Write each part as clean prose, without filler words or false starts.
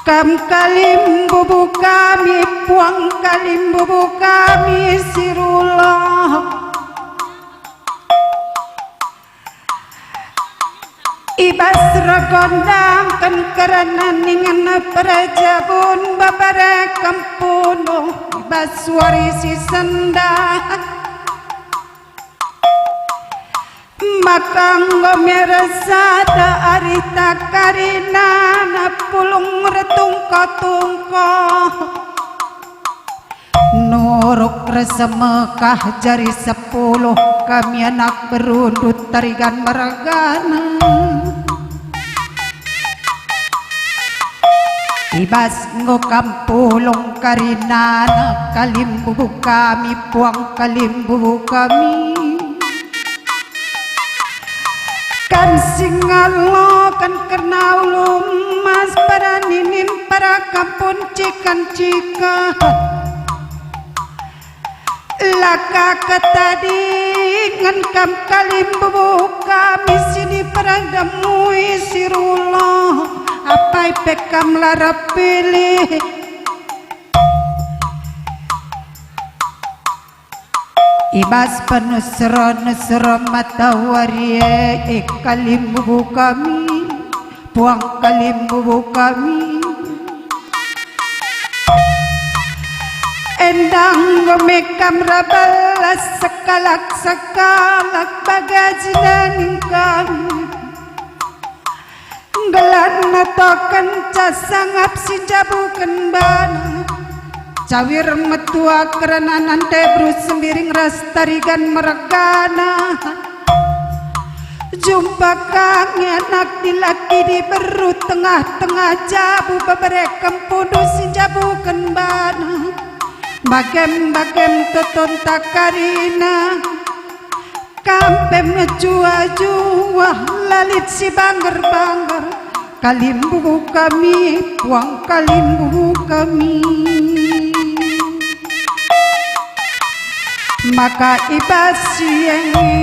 Kam kalim bubu kami, puang kalim bubu kami sirullah. Ibas ragondang kan karena ningan perajabun babare kampuno ibas warisi sendah. Makang gomerasada arita karina na pulung retungko tungko Nuruk rasa Mekah jari 10 kami anak berundut tarigan meragana Ibas ngokam pulung karina na kalim bubu kami puang kalim bubu kami Kan singalo kan karena ulum mas para ninin para kampun cikan cika laka ketadi ngan kam kalim bubu kami sini para damui sirullah apa pekam lara pilih Ibas penusra mata warie kalim bubu kami puang kalim bubu kami endang gomekam rabalas sekalak bagajinaning kami gelan natokan casangap si jabukan bana Cawir metua karena nante brus sembiring rastarigan meregana Jumpa kang anak dilaki di beru tengah-tengah jabu beberekam pudus si jabu kembana Bagem-bagem tutun takarina Kampem jua-jua lalit si bangger-bangger Kalim bubu kami, puang kalim bubu kami Maka ibasiengi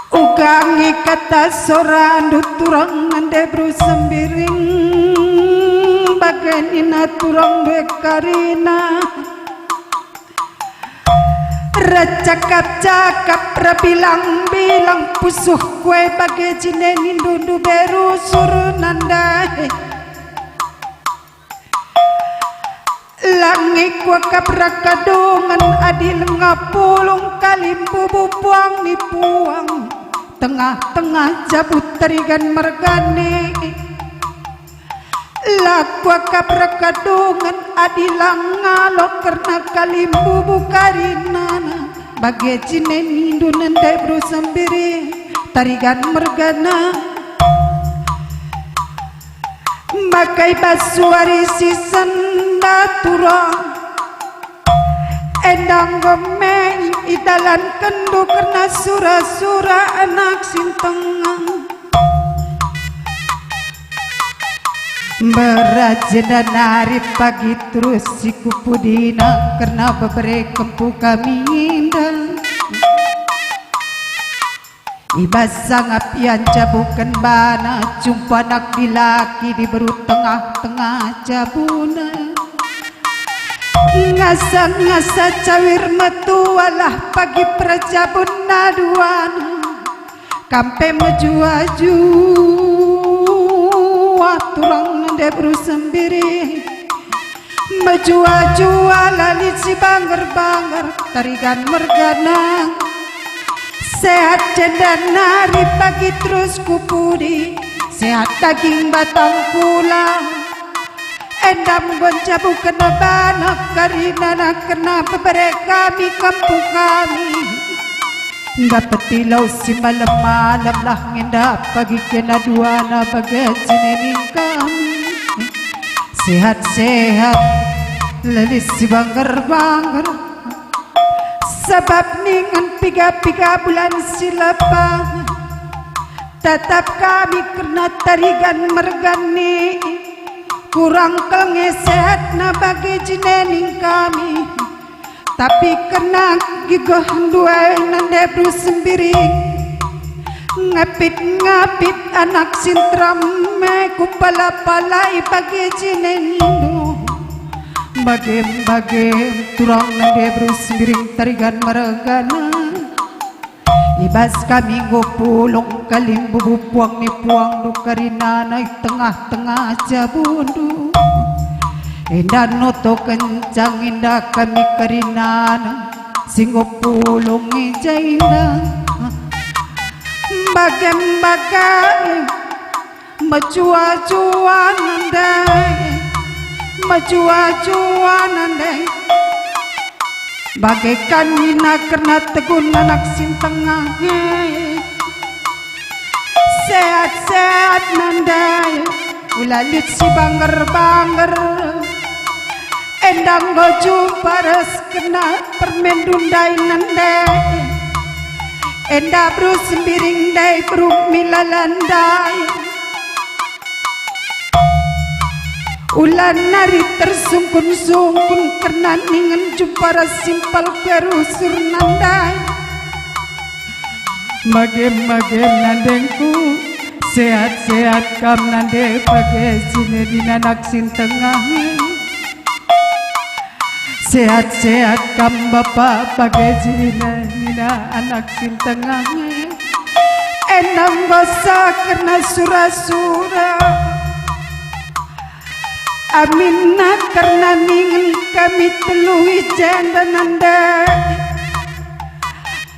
Ugangi kata sorandu turang nande bru sembiring Bagenina turang bekarina Recakap-cakap rabilang-bilang pusuh kue bagai jinenin dundu beru suruh nandai Langit wakap rakadungan adil ngapulung kalim bubu puang ni puang Tengah-tengah jabut terigan mergane Lakwakap rakadungan adilang ngalok karena kalim bubu karinana Bagai jinen hindu nendai bro sembiri tarigan mergana Makai basuari si senda turang Endang gomeng idalan kendu karena sura-sura anak sintengang Berajena nari pagi terus si kupudina karena beberapa kempu kami indah Ibas sangat pian jabukan bana jumpa anak dilaki di beru tengah-tengah jabuna Ngasa-ngasa cawir metualah pagi prajabun naduana Kampe mejuaju turang nande bru sembiri Menjua-jua lalit si bangger-bangger tarigan mergana Sehat cendan nari pagi terus kupudi Sehat daging batang pula Endam goncabu kena banak karina kena bebere kami kampung kami Dapat tilau si malam-malam lah ngendak pagi kena duana bagai jinening kami Sehat-sehat lelis si bangger-bangger Sebab ningan piga-piga bulan silapang Tetap kami kena tarigan mergani Kurang kelengeset na bagi jinening kami Tapi kena gigah dua nande bru sembiri ngapit-ngapit anak sintram ku pala-palai bagi jinendo bagem-bagem turang nande brus miring tarigan maragana ibas kami ngopulong kalim bubupuang ni puang dukarina na tengah-tengah jabundu indah noto kencang indah kami karinana singopulong ijaina bagem-bagem majua-jua nandai majua-jua nandai bagaikan mina karena tegun anak sintengah sehat-sehat nandai ulalit si bangger-bangger endang goju paras kena permen dundai nandai enda brus biring dai bruk milalandai ulan nari tersungkun-sungkun karena ningan jupara simpal perusur nandai magem-magem nandengku sehat-sehat kam nande bagai sini dina naksin tengah sehat-sehat kam bapak bagai jina nina anak sintengah enam gosa karena sura-sura aminna karena ningin kami telui janda nanda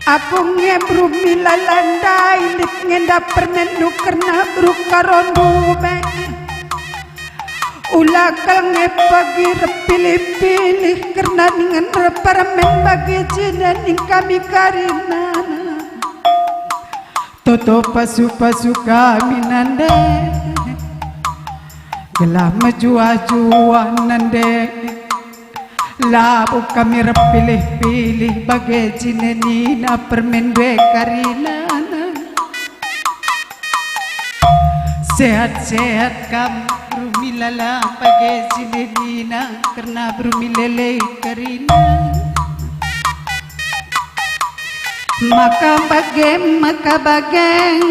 aku ngebru milalanda ilit ngenda permendu karena brukarondu me ulakal ngepagi repilih-pilih karena ningan reparmen bagi jina ning kami karina toto pasu-pasu kami nanda gelah majua-jua nande labu kami repilih-pilih bagai jinenina permen due karinana sehat-sehat kamu brumilala bagai jinenina karena brumilele karina maka bageng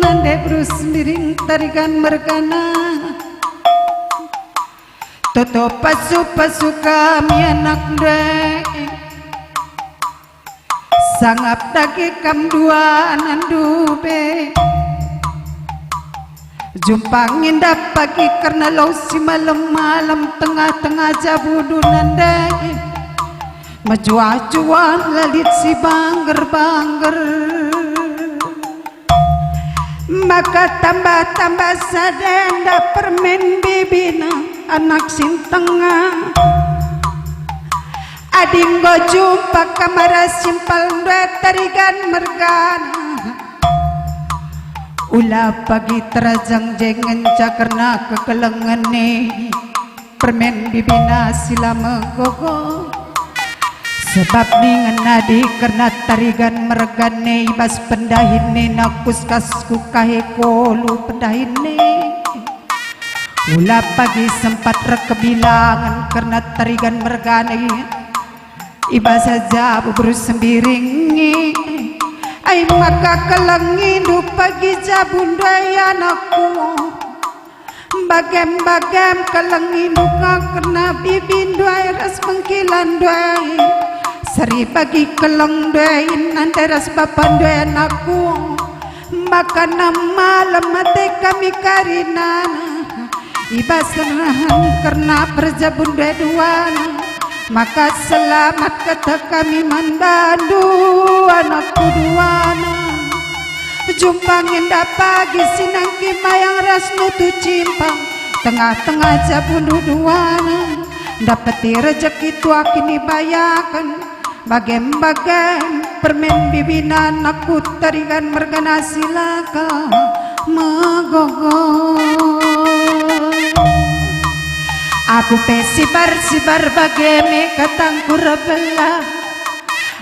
nande brus miring tarikan mergana toto pasu-pasu kami anak dek sangap daki kam dua nandube jumpangin pagi karena lausi malam-malam tengah-tengah jabudu nandai majua-jua lalit si bangger-bangger maka tambah-tambah sadenda permen bibina anak sintengah adinggo jumpa kamara simpal dua tarigan mergana ulah pagi terajang jengen cakarna kekelengan nih permen bibina sila megogo sebab ningan nadi karena tarigan mergane ibas pendahine nakus kasku kahe kolu pendahine ulah pagi sempat rekebilangan karena tarigan mergane ibas saja bubrus sembiringi ay maka kelengindu pagi jabundai anakku bagem-bagem kelengindu karena bibinduai ras mengkilan duai seri bagi keleng duai nanti ras bapan duai anakku maka malam mati kami karinana ibas karena berjabun duai duana maka selamat kata kami manbandu anakku duana jumpangin pagi sinangki mayang rasnu tu cimpang tengah-tengah jabundu duana dapati rezeki tua kini bayakan bagem-bagem permen bibinan aku tarigan mergana silaka megogo aku sibar bageme katangku rebelah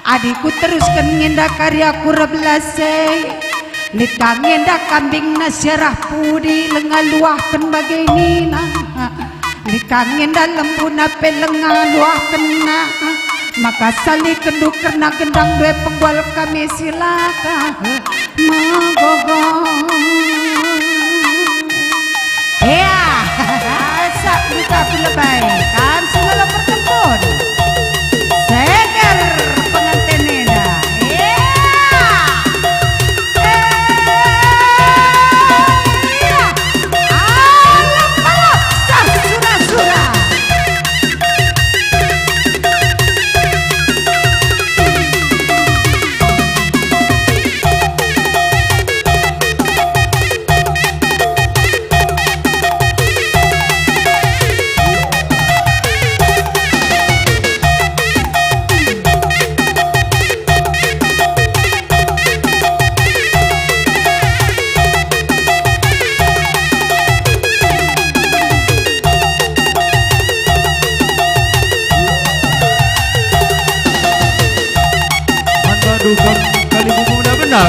adikku teruskan nginda karyaku rebelasei nikah nginda kambing nasyarah pudi lengaluahkan bagai nina nikah nginda lembu nape lengaluahkan na maka sali kenduk karena gendang dua penggwal kami silaka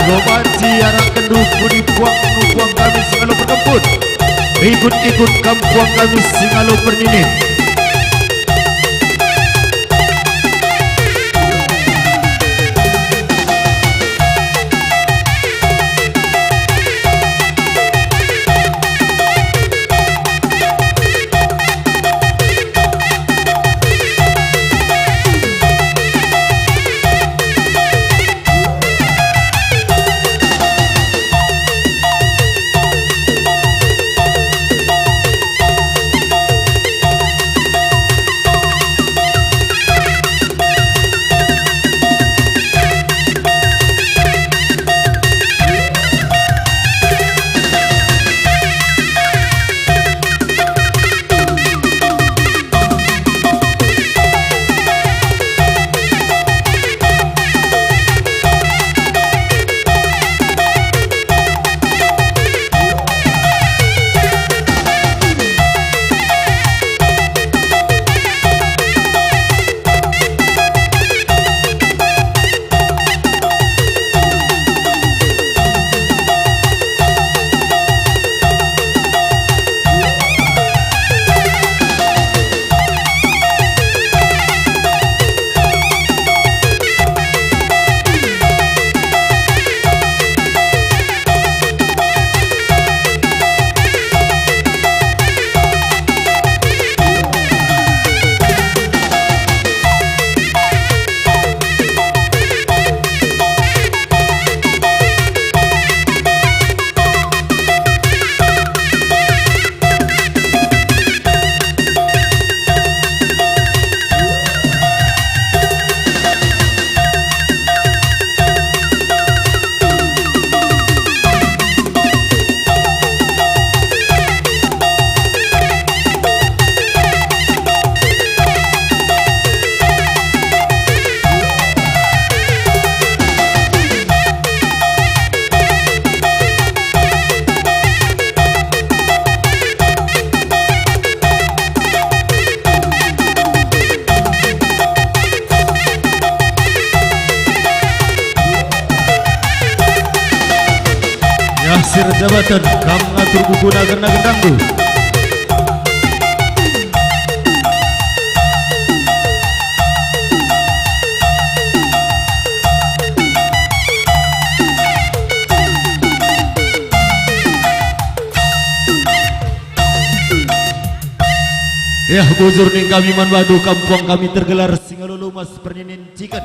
gomanci arah kenduk budi puang nupuang kami singalo berkemput ikut-ikut kampuang kami singalo berninin. Sir jabatan kamu ngatur buku nagar-nagar dangdu. Ya bujur ning kami manwadu kampung kami tergelar singalulu mas perninin cikan.